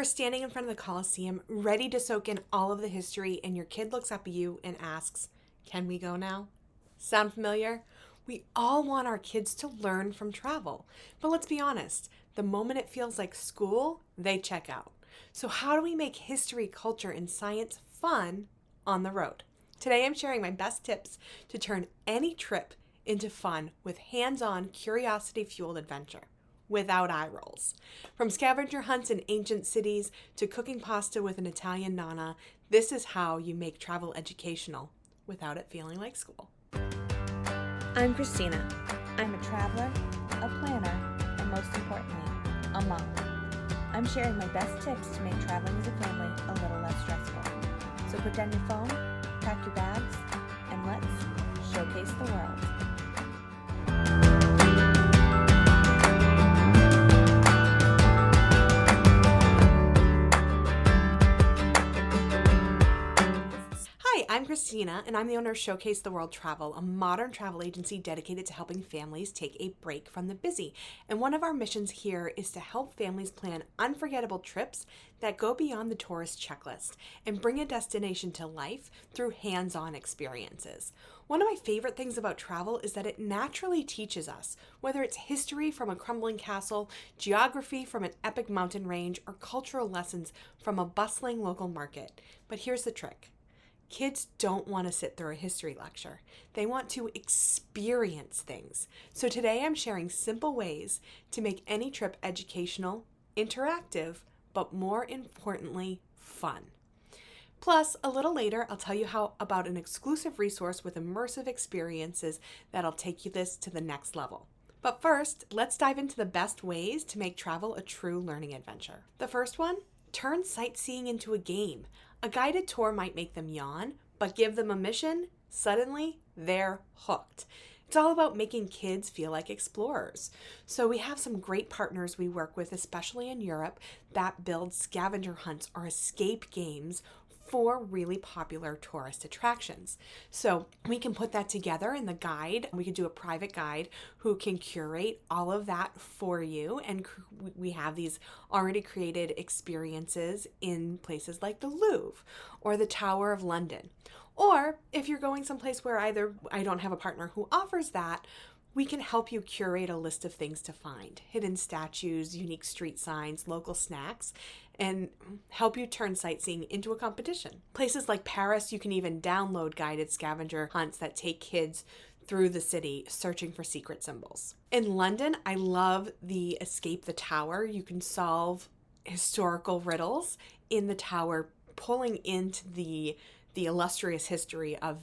are standing in front of the Colosseum, ready to soak in all of the history, and your kid looks up at you and asks, "Can we go now?" Sound familiar? We all want our kids to learn from travel. But let's be honest, the moment it feels like school, they check out. So how do we make history, culture, and science fun on the road? Today I'm sharing my best tips to turn any trip into fun with hands-on, curiosity-fueled adventure without eye rolls. From scavenger hunts in ancient cities to cooking pasta with an Italian nonna, this is how you make travel educational without it feeling like school. I'm Christina. I'm a traveler, a planner, and most importantly, a mom. I'm sharing my best tips to make traveling as a family a little less stressful. So put down your phone, pack your bags, and let's showcase the world. Hi, I'm Christina, and I'm the owner of Showcase the World Travel, a modern travel agency dedicated to helping families take a break from the busy. And one of our missions here is to help families plan unforgettable trips that go beyond the tourist checklist and bring a destination to life through hands-on experiences. One of my favorite things about travel is that it naturally teaches us, whether it's history from a crumbling castle, geography from an epic mountain range, or cultural lessons from a bustling local market. But here's the trick. Kids don't want to sit through a history lecture. They want to experience things. So today I'm sharing simple ways to make any trip educational, interactive, but more importantly, fun. Plus, a little later, I'll tell you about an exclusive resource with immersive experiences that'll take you this to the next level. But first, let's dive into the best ways to make travel a true learning adventure. The first one, turn sightseeing into a game. A guided tour might make them yawn, but give them a mission, suddenly they're hooked. It's all about making kids feel like explorers. So we have some great partners we work with, especially in Europe, that build scavenger hunts or escape games for really popular tourist attractions. So we can put that together in the guide. We could do a private guide who can curate all of that for you. And we have these already created experiences in places like the Louvre or the Tower of London. Or if you're going someplace where either I don't have a partner who offers that, we can help you curate a list of things to find, hidden statues, unique street signs, local snacks, and help you turn sightseeing into a competition. Places like Paris, you can even download guided scavenger hunts that take kids through the city searching for secret symbols. In London, I love the Escape the Tower. You can solve historical riddles in the tower, pulling into the illustrious history of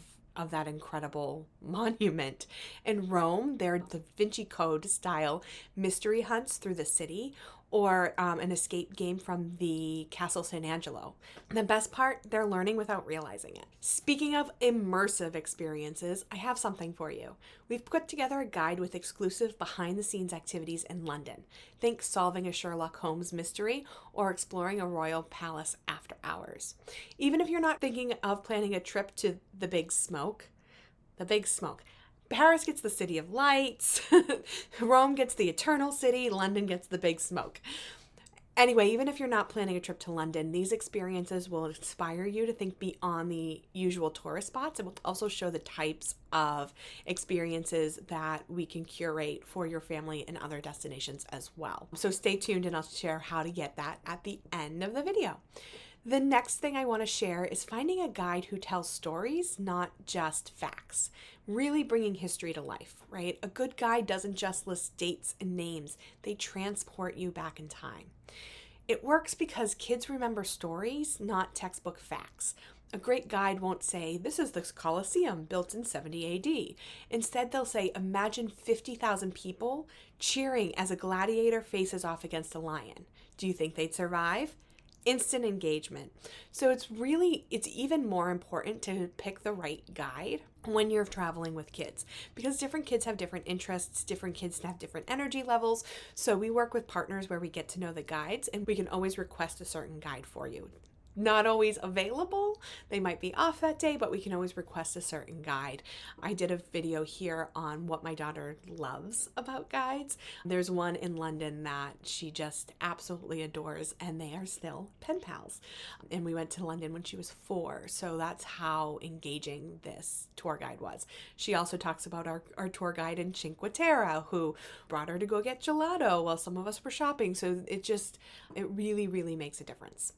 that incredible monument. In Rome, they're the Da Vinci Code style mystery hunts through the city, or an escape game from the Castle San Angelo. The best part, they're learning without realizing it. Speaking of immersive experiences, I have something for you. We've put together a guide with exclusive behind-the-scenes activities in London. Think solving a Sherlock Holmes mystery or exploring a royal palace after hours. Even if you're not thinking of planning a trip to the Big Smoke, Paris gets the City of Lights, Rome gets the Eternal City, London gets the Big Smoke. Anyway, even if you're not planning a trip to London, these experiences will inspire you to think beyond the usual tourist spots. It will also show the types of experiences that we can curate for your family and other destinations as well. So stay tuned and I'll share how to get that at the end of the video. The next thing I want to share is finding a guide who tells stories, not just facts. Really bringing history to life, right? A good guide doesn't just list dates and names. They transport you back in time. It works because kids remember stories, not textbook facts. A great guide won't say, this is the Colosseum built in 70 AD. Instead, they'll say, imagine 50,000 people cheering as a gladiator faces off against a lion. Do you think they'd survive? Instant engagement. So it's even more important to pick the right guide when you're traveling with kids, because different kids have different interests, different kids have different energy levels. So we work with partners where we get to know the guides and we can always request a certain guide for you. not always available. They might be off that day, but we can always request a certain guide. I did a video here on what my daughter loves about guides. There's one in London that she just absolutely adores, and they are still pen pals. And we went to London when she was 4, so that's how engaging this tour guide was. She also talks about our tour guide in Cinque Terre, who brought her to go get gelato while some of us were shopping. So it really, really makes a difference.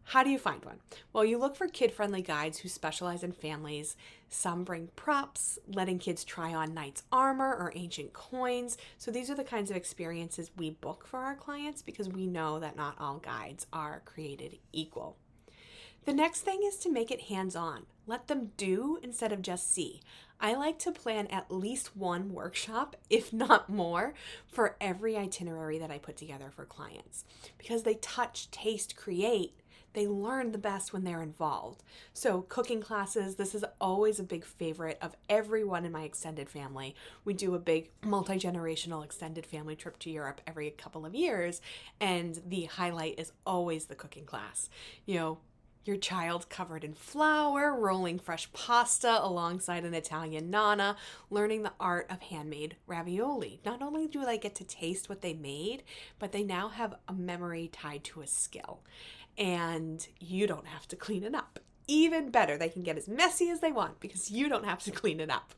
How do you find one? Well, you look for kid-friendly guides who specialize in families. Some bring props, letting kids try on knight's armor or ancient coins. So these are the kinds of experiences we book for our clients because we know that not all guides are created equal. The next thing is to make it hands-on. Let them do instead of just see. I like to plan at least one workshop, if not more, for every itinerary that I put together for clients. Because they touch, taste, create, they learn the best when they're involved. So cooking classes, this is always a big favorite of everyone in my extended family. We do a big multi-generational extended family trip to Europe every couple of years, and the highlight is always the cooking class. You know, your child covered in flour, rolling fresh pasta alongside an Italian nonna, learning the art of handmade ravioli. Not only do they get to taste what they made, but they now have a memory tied to a skill. And you don't have to clean it up. Even better, they can get as messy as they want because you don't have to clean it up.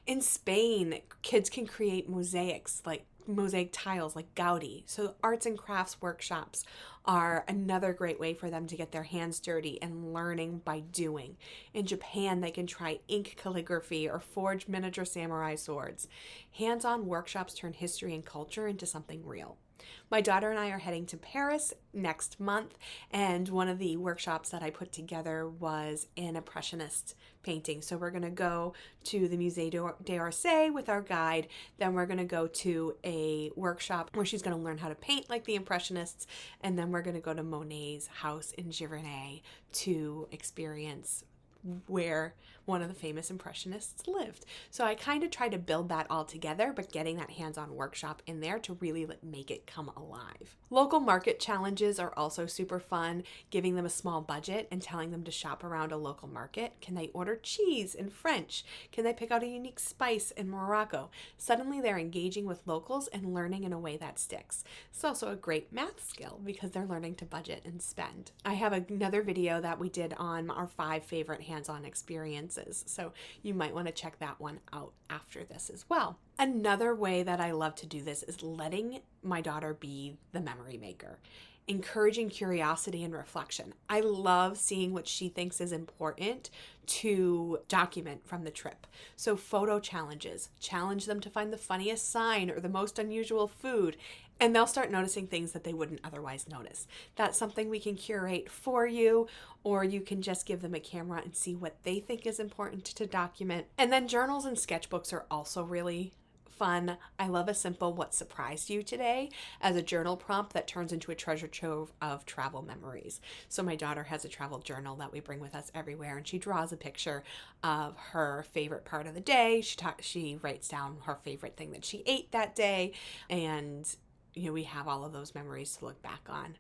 In Spain, kids can create mosaics, like mosaic tiles like Gaudi. So arts and crafts workshops are another great way for them to get their hands dirty and learning by doing. In Japan, they can try ink calligraphy or forge miniature samurai swords. Hands-on workshops turn history and culture into something real. My daughter and I are heading to Paris next month, and one of the workshops that I put together was an Impressionist painting. So we're going to go to the Musée d'Orsay with our guide, then we're going to go to a workshop where she's going to learn how to paint like the Impressionists, and then we're going to go to Monet's house in Giverny to experience where one of the famous Impressionists lived. So I kind of try to build that all together, but getting that hands-on workshop in there to really make it come alive. Local market challenges are also super fun, giving them a small budget and telling them to shop around a local market. Can they order cheese in French? Can they pick out a unique spice in Morocco? Suddenly they're engaging with locals and learning in a way that sticks. It's also a great math skill because they're learning to budget and spend. I have another video that we did on our 5 favorite hands-on experiences. So you might want to check that one out after this as well. Another way that I love to do this is letting my daughter be the memory maker, encouraging curiosity and reflection. I love seeing what she thinks is important to document from the trip. So photo challenges, challenge them to find the funniest sign or the most unusual food, and they'll start noticing things that they wouldn't otherwise notice. That's something we can curate for you, or you can just give them a camera and see what they think is important to document. And then journals and sketchbooks are also really fun. I love a simple "what surprised you today" as a journal prompt that turns into a treasure trove of travel memories. So my daughter has a travel journal that we bring with us everywhere, and she draws a picture of her favorite part of the day. She writes down her favorite thing that she ate that day, and we have all of those memories to look back on.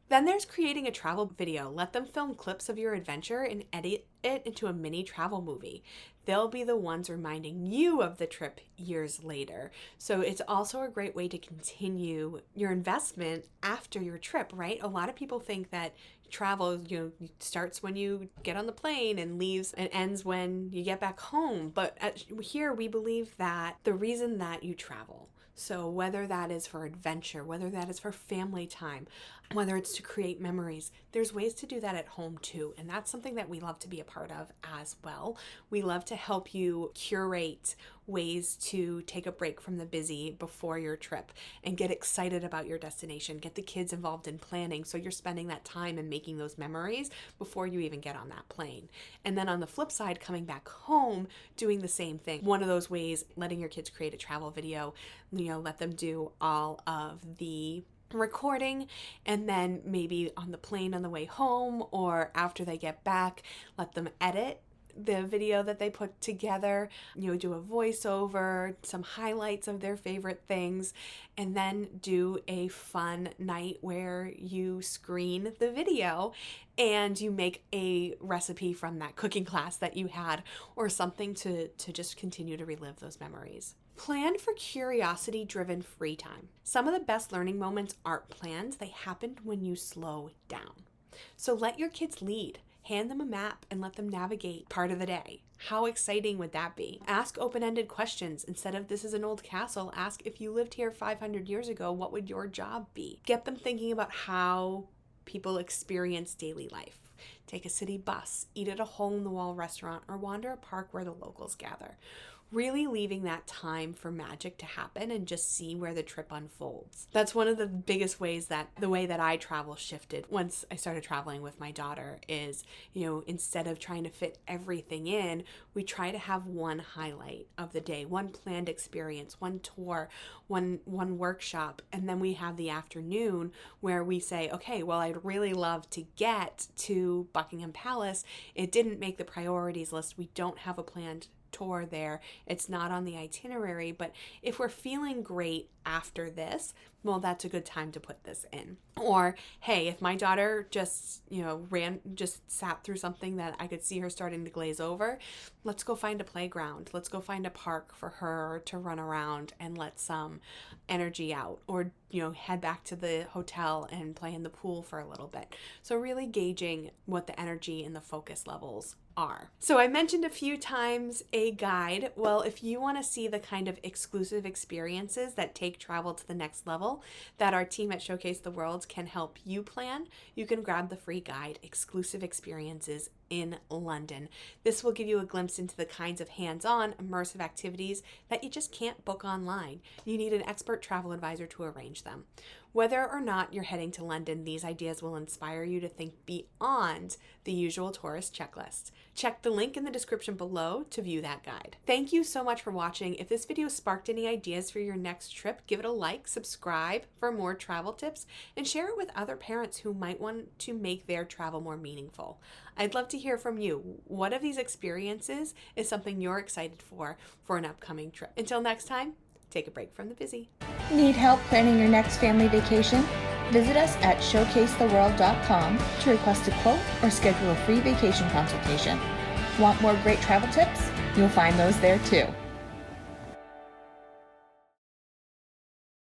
Then there's creating a travel video. Let them film clips of your adventure and edit it into a mini travel movie. They'll be the ones reminding you of the trip years later. So it's also a great way to continue your investment after your trip, right? A lot of people think that travel, starts when you get on the plane and leaves and ends when you get back home. But here we believe that the reason that you travel, so whether that is for adventure, whether that is for family time, whether it's to create memories, there's ways to do that at home too. And that's something that we love to be a part of as well. We love to help you curate ways to take a break from the busy before your trip and get excited about your destination. Get the kids involved in planning so you're spending that time and making those memories before you even get on that plane. And then on the flip side, coming back home, doing the same thing. One of those ways, letting your kids create a travel video, let them do all of the recording, and then maybe on the plane on the way home or after they get back, let them edit the video that they put together. Do a voiceover, some highlights of their favorite things, and then do a fun night where you screen the video and you make a recipe from that cooking class that you had, or something to just continue to relive those memories. Plan for curiosity-driven free time. Some of the best learning moments aren't planned. They happened when you slow down. So let your kids lead. Hand them a map and let them navigate part of the day. How exciting would that be? Ask open-ended questions. Instead of this is an old castle, ask if you lived here 500 years ago, what would your job be? Get them thinking about how people experience daily life. Take a city bus, eat at a hole-in-the-wall restaurant, or wander a park where the locals gather. Really leaving that time for magic to happen and just see where the trip unfolds. That's one of the biggest ways that the way that I travel shifted once I started traveling with my daughter is, instead of trying to fit everything in, we try to have one highlight of the day, one planned experience, one tour, one workshop, and then we have the afternoon where we say, okay, well, I'd really love to get to Buckingham Palace. It didn't make the priorities list. We don't have a planned tour there. It's not on the itinerary, but if we're feeling great after this, well, that's a good time to put this in. Or, hey, if my daughter just sat through something that I could see her starting to glaze over, let's go find a playground. Let's go find a park for her to run around and let some energy out, or, head back to the hotel and play in the pool for a little bit. So really gauging what the energy and the focus levels are. So I mentioned a few times a guide. Well, if you want to see the kind of exclusive experiences that take travel to the next level that our team at Showcase the World can help you plan, you can grab the free guide, Exclusive Experiences in London. This will give you a glimpse into the kinds of hands-on, immersive activities that you just can't book online. You need an expert travel advisor to arrange them. Whether or not you're heading to London, these ideas will inspire you to think beyond the usual tourist checklist. Check the link in the description below to view that guide. Thank you so much for watching. If this video sparked any ideas for your next trip, give it a like, subscribe for more travel tips, and share it with other parents who might want to make their travel more meaningful. I'd love to hear from you. What of these experiences is something you're excited for an upcoming trip? Until next time, take a break from the busy. Need help planning your next family vacation? Visit us at showcasetheworld.com to request a quote or schedule a free vacation consultation. Want more great travel tips? You'll find those there too.